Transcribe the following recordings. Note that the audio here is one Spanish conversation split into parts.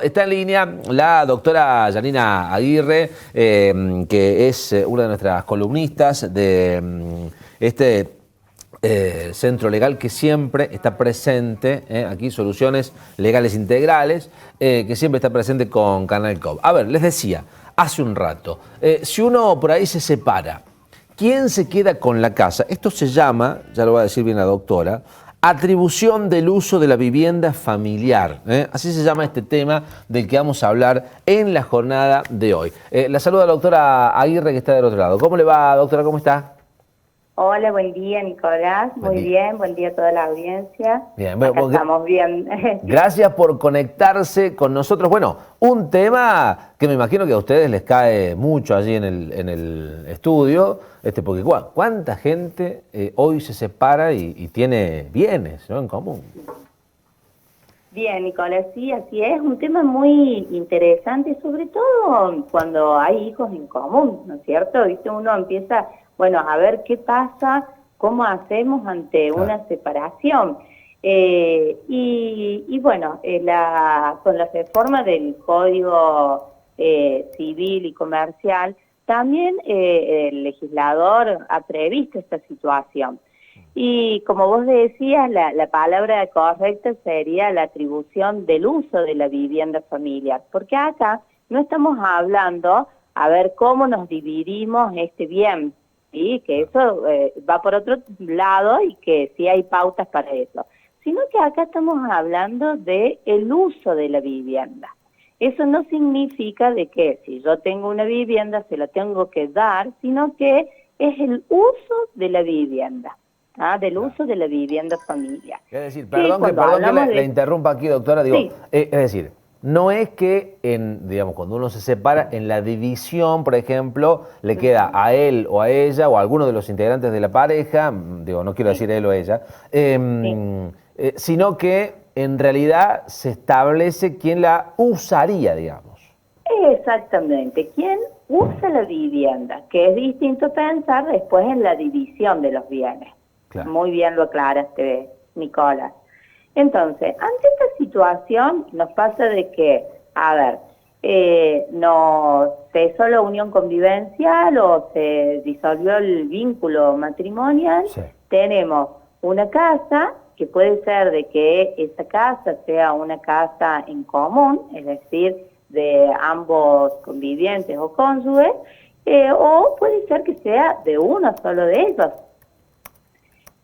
Está en línea la doctora Yanina Aguirre, que es una de nuestras columnistas de este centro legal que siempre está presente, aquí Soluciones Legales Integrales, que siempre está presente con Canal COP. A ver, les decía hace un rato, si uno por ahí se separa, ¿quién se queda con la casa? Esto se llama, ya lo va a decir bien la doctora, atribución del uso de la vivienda familiar. Así se llama este tema del que vamos a hablar en la jornada de hoy. La saluda la doctora Aguirre, que está del otro lado. ¿Cómo le va, doctora? ¿Cómo está? Hola, buen día, Nicolás. Buen Muy día. bien, buen día a toda la audiencia. Bien, Acá estamos bien. gracias por conectarse con nosotros. Bueno, un tema que me imagino que a ustedes les cae mucho allí en el estudio, porque cuánta gente hoy se separa y tiene bienes, ¿no?, en común. Bien, Nicolás, sí, así es. Un tema muy interesante, sobre todo cuando hay hijos en común, ¿no es cierto? ¿Viste? Uno empieza, bueno, a ver qué pasa, cómo hacemos ante una separación. Y bueno, con la reforma del Código Civil y Comercial, también el legislador ha previsto esta situación. Y como vos decías, la palabra correcta sería la atribución del uso de la vivienda familiar, porque acá no estamos hablando a ver cómo nos dividimos este bien, ¿sí? Que eso va por otro lado y que sí hay pautas para eso, sino que acá estamos hablando de el uso de la vivienda. Eso no significa de que si yo tengo una vivienda se la tengo que dar, sino que es el uso de la vivienda. Del uso de la vivienda familiar. Es decir, Que perdón que hablamos la interrumpa aquí, doctora, Sí. es decir, no es que digamos, cuando uno se separa, en la división, por ejemplo, le queda a él o a ella o a alguno de los integrantes de la pareja, no quiero decir él o ella, sino que en realidad se establece quién la usaría, digamos. Exactamente. ¿Quién usa la vivienda? Que es distinto pensar después en la división de los bienes. Claro. Muy bien lo aclaraste, Nicolás. Entonces, ante esta situación nos pasa de que, a ver, no cesó la unión convivencial o se disolvió el vínculo matrimonial, Sí. tenemos una casa, que puede ser de que esa casa sea una casa en común, es decir, de ambos convivientes o cónyuges, o puede ser que sea de uno solo de ellos.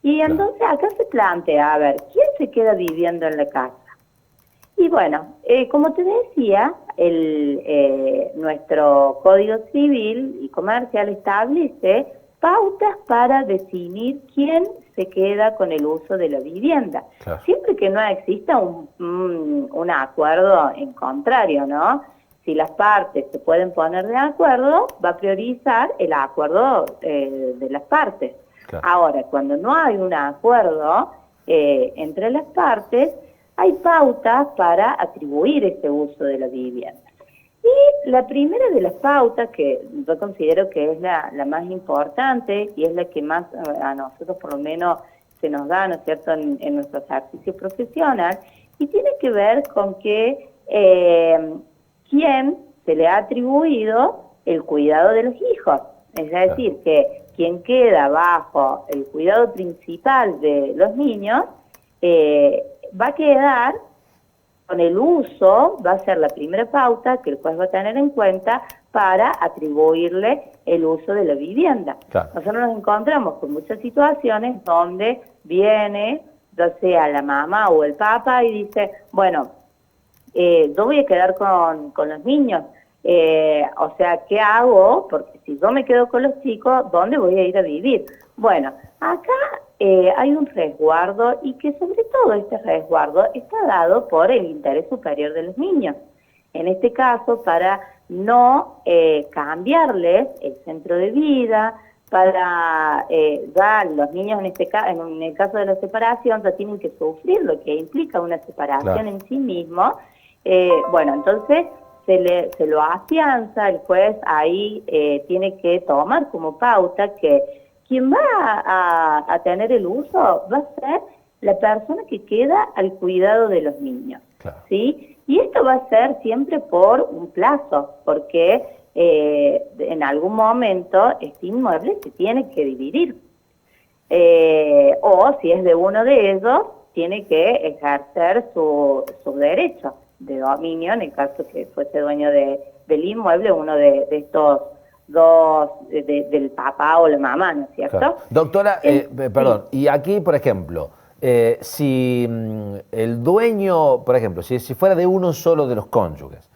Y entonces acá se plantea, a ver, ¿quién se queda viviendo en la casa? Y bueno, como te decía, nuestro Código Civil y Comercial establece pautas para definir quién se queda con el uso de la vivienda. Claro. Siempre que no exista un acuerdo en contrario, ¿no? Si las partes se pueden poner de acuerdo, va a priorizar el acuerdo de las partes. Claro. Ahora, cuando no hay un acuerdo entre las partes, hay pautas para atribuir ese uso de la vivienda. Y la primera de las pautas, que yo considero que es la más importante y es la que más a nosotros por lo menos se nos da, ¿no es cierto?, en nuestro ejercicio profesional, y tiene que ver con que quién se le ha atribuido el cuidado de los hijos. Es decir, que quien queda bajo el cuidado principal de los niños va a quedar con el uso, va a ser la primera pauta que el juez va a tener en cuenta para atribuirle el uso de la vivienda. Claro. Nosotros nos encontramos con muchas situaciones donde viene, ya sea la mamá o el papá, y dice, bueno, yo voy a quedar con los niños, o sea, ¿qué hago? Porque si yo me quedo con los chicos, ¿dónde voy a ir a vivir? Bueno, acá hay un resguardo, y que sobre todo este resguardo está dado por el interés superior de los niños. En este caso, para no cambiarles el centro de vida, para ya los niños en el caso de la separación ya tienen que sufrir lo que implica una separación. Claro. En sí mismo. Bueno, entonces se lo afianza, el juez ahí tiene que tomar como pauta que quien va a tener el uso va a ser la persona que queda al cuidado de los niños. Claro. ¿Sí? Y esto va a ser siempre por un plazo, porque en algún momento este inmueble se tiene que dividir. O si es de uno de ellos, tiene que ejercer su derecho de dominio, en el caso que fuese dueño del inmueble, uno de estos dos, del papá o la mamá, ¿no es cierto? Claro. Doctora, perdón, y aquí, por ejemplo, si el dueño, por ejemplo, si fuera de uno solo de los cónyuges,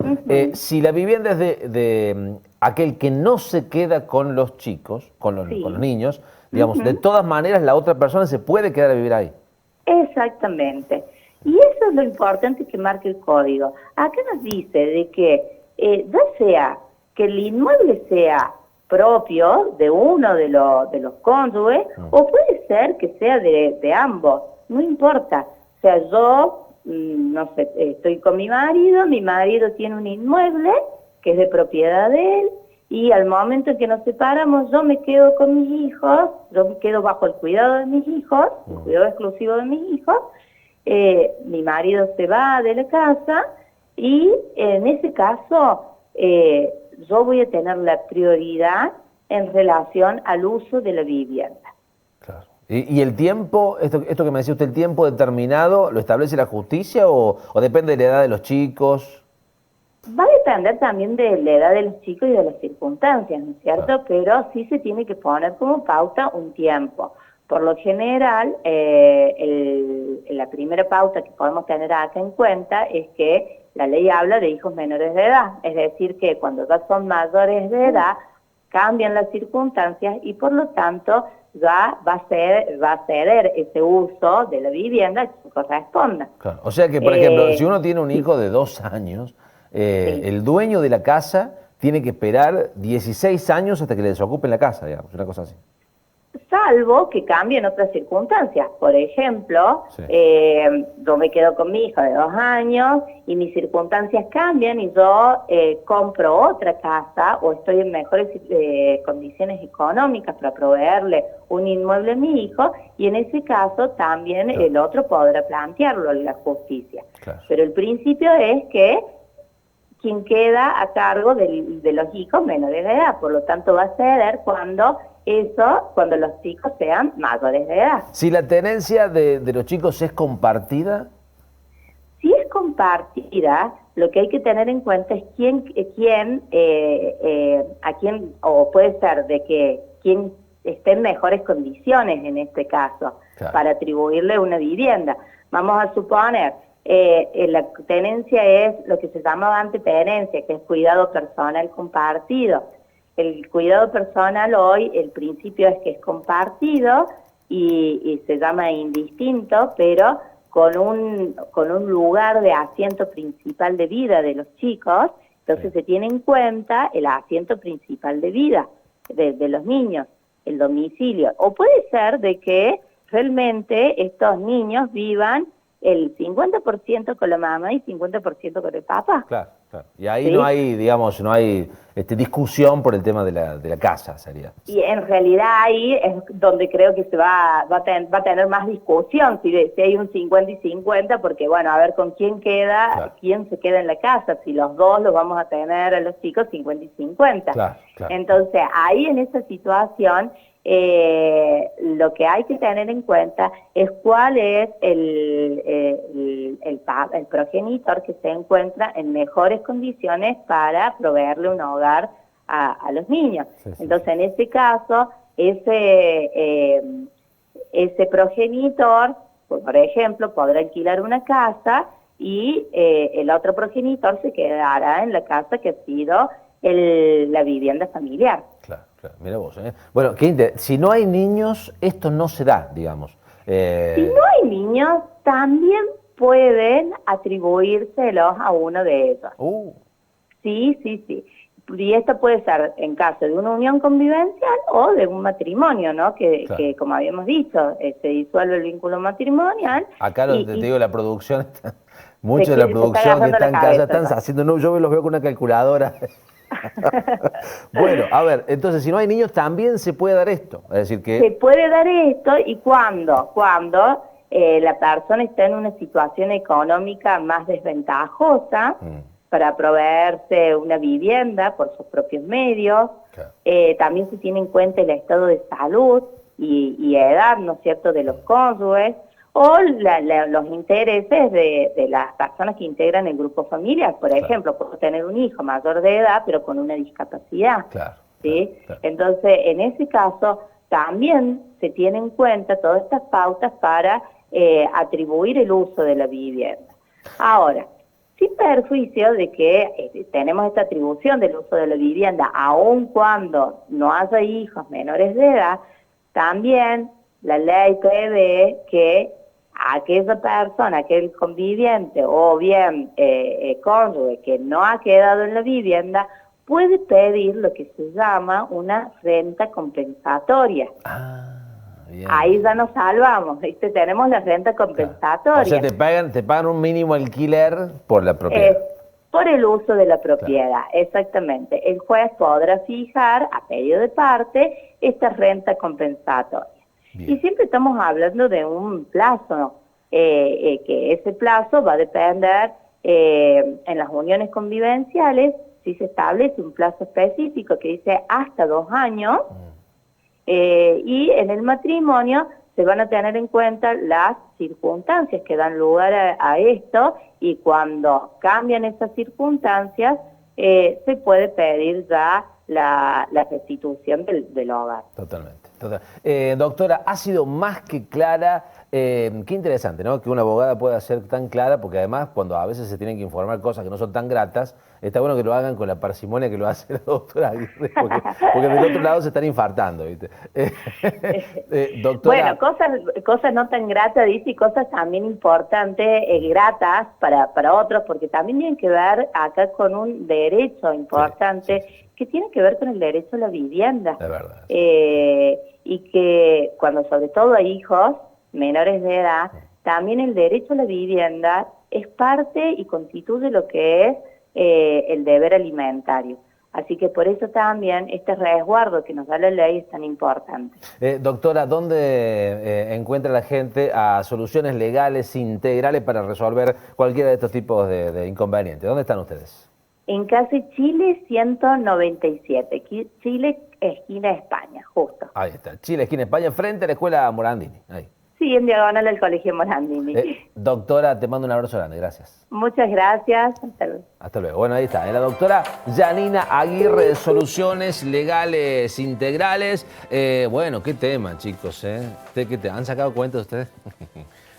si la vivienda es de aquel que no se queda con los chicos, con los niños, digamos, de todas maneras la otra persona se puede quedar a vivir ahí. Exactamente. Y eso es lo importante que marca el código. Acá nos dice de que ya sea que el inmueble sea propio de uno de los cónyuges, o puede ser que sea de ambos, no importa. O sea, yo, no sé, estoy con mi marido tiene un inmueble que es de propiedad de él, y al momento en que nos separamos, yo me quedo con mis hijos, yo me quedo bajo el cuidado de mis hijos, el cuidado exclusivo de mis hijos, mi marido se va de la casa, y en ese caso yo voy a tener la prioridad en relación al uso de la vivienda. Claro. ¿Y el tiempo, esto que me decía usted, el tiempo determinado, lo establece la justicia o depende de la edad de los chicos? Va a depender también de la edad de los chicos y de las circunstancias, ¿no es cierto? Claro. Pero sí se tiene que poner como pauta un tiempo. Por lo general, la primera pauta que podemos tener acá en cuenta es que la ley habla de hijos menores de edad, es decir, que cuando ya son mayores de edad, cambian las circunstancias y por lo tanto ya va a ceder ese uso de la vivienda que corresponda. Claro. O sea que, por ejemplo, si uno tiene un hijo de 2 años, el dueño de la casa tiene que esperar 16 años hasta que le desocupen la casa, digamos, una cosa así. Salvo que cambien otras circunstancias. Por ejemplo, yo me quedo con mi hijo de 2 años y mis circunstancias cambian y yo compro otra casa o estoy en mejores condiciones económicas para proveerle un inmueble a mi hijo, y en ese caso también el otro podrá plantearlo en la justicia. Claro. Pero el principio es que quien queda a cargo de los hijos menores de edad, por lo tanto va a ceder cuando los chicos sean mayores de edad. Si la tenencia de los chicos es compartida. Si es compartida, lo que hay que tener en cuenta es o puede ser de que quien esté en mejores condiciones en este caso, claro, para atribuirle una vivienda. Vamos a suponer, la tenencia es lo que se llamaba antes tenencia, que es cuidado personal compartido. El cuidado personal hoy, el principio es que es compartido y se llama indistinto, pero con un lugar de asiento principal de vida de los chicos. Entonces se tiene en cuenta el asiento principal de vida de los niños, el domicilio. O puede ser de que realmente estos niños vivan el 50% con la mamá y 50% con el papá. Claro, claro. Y ahí no hay, digamos, discusión por el tema de la casa, sería. Y en realidad ahí es donde creo que se va a tener más discusión, si hay un 50 y 50, porque bueno, a ver con quién queda, claro, quién se queda en la casa, si los dos los vamos a tener a los chicos 50 y 50. Claro, claro. Entonces ahí en esa situación lo que hay que tener en cuenta es cuál es el progenitor que se encuentra en mejores condiciones para proveerle un hogar a los niños. Sí, sí. Entonces, en ese caso, ese progenitor, por ejemplo, podrá alquilar una casa y el otro progenitor se quedará en la casa que ha sido la vivienda familiar. Claro. Mira vos, Bueno, si no hay niños, esto no se da, digamos. Si no hay niños, también pueden atribuírselos a uno de ellos. Sí. Y esto puede ser en caso de una unión convivencial o de un matrimonio, ¿no? Que como habíamos dicho, se disuelve el vínculo matrimonial. Acá te digo, la producción, mucho de la producción que está en casa están haciendo, yo los veo con una calculadora. Bueno, a ver, entonces si no hay niños también se puede dar esto, es decir que... Se puede dar esto y cuando la persona está en una situación económica más desventajosa para proveerse una vivienda por sus propios medios. Claro. También se tiene en cuenta el estado de salud y edad, ¿no es cierto?, de los cónyuges, o los intereses de las personas que integran el grupo familiar. Por ejemplo, puedo tener un hijo mayor de edad, pero con una discapacidad. Claro, ¿sí? claro. Entonces, en ese caso, también se tienen en cuenta todas estas pautas para atribuir el uso de la vivienda. Ahora, sin perjuicio de que tenemos esta atribución del uso de la vivienda, aun cuando no haya hijos menores de edad, también la ley prevé que aquella persona, aquel conviviente o bien cónyuge que no ha quedado en la vivienda, puede pedir lo que se llama una renta compensatoria. Bien. Ahí ya nos salvamos, ¿viste? Tenemos la renta compensatoria. O sea, te pagan un mínimo alquiler por la propiedad. Por el uso de la propiedad, exactamente. El juez podrá fijar, a pedido de parte, esta renta compensatoria. Bien. Y siempre estamos hablando de un plazo, ¿no? Que ese plazo va a depender, en las uniones convivenciales, si se establece un plazo específico que dice hasta 2 años, y en el matrimonio se van a tener en cuenta las circunstancias que dan lugar a esto, y cuando cambian esas circunstancias, se puede pedir ya la restitución del hogar. Totalmente. Doctora, ha sido más que clara. Qué interesante, ¿no? Que una abogada pueda ser tan clara, porque además cuando a veces se tienen que informar cosas que no son tan gratas, está bueno que lo hagan con la parsimonia que lo hace la doctora Aguirre, porque del otro lado se están infartando, ¿viste? Doctora... Bueno, cosas no tan gratas, dice, y cosas también importantes, gratas para otros, porque también tienen que ver acá con un derecho importante, sí. Que tiene que ver con el derecho a la vivienda. De verdad. Y que cuando sobre todo hay hijos menores de edad, también el derecho a la vivienda es parte y constituye lo que es el deber alimentario. Así que por eso también este resguardo que nos da la ley es tan importante. Doctora, ¿dónde encuentra la gente a soluciones legales integrales para resolver cualquiera de estos tipos de inconvenientes? ¿Dónde están ustedes? En calle Chile 197, Chile, esquina España, justo. Ahí está, Chile, esquina España, frente a la escuela Morandini. Ahí. Sí, en diagonal al colegio Morandini. Doctora, te mando un abrazo grande, gracias. Muchas gracias. Hasta luego. Hasta luego. Bueno, ahí está, la doctora Janina Aguirre de Soluciones Legales Integrales. Bueno, qué tema, chicos, ¿Qué te han sacado cuenta ustedes?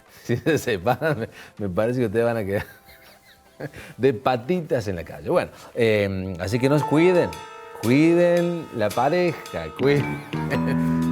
Si se separan, me parece que ustedes van a quedar de patitas en la calle. Bueno, así que nos cuiden la pareja, cuiden.